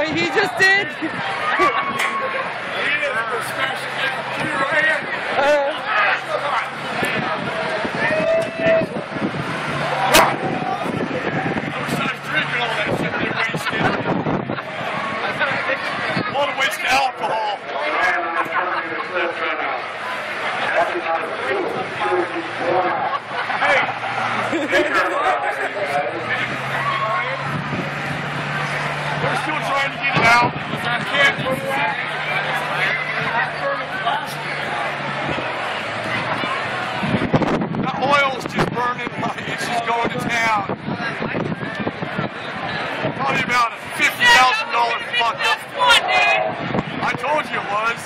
He just did. What a waste of alcohol. We're still trying to get it out. The oil's just burning like it's just going to town. Probably about a $50,000 fuck up. I told you it was.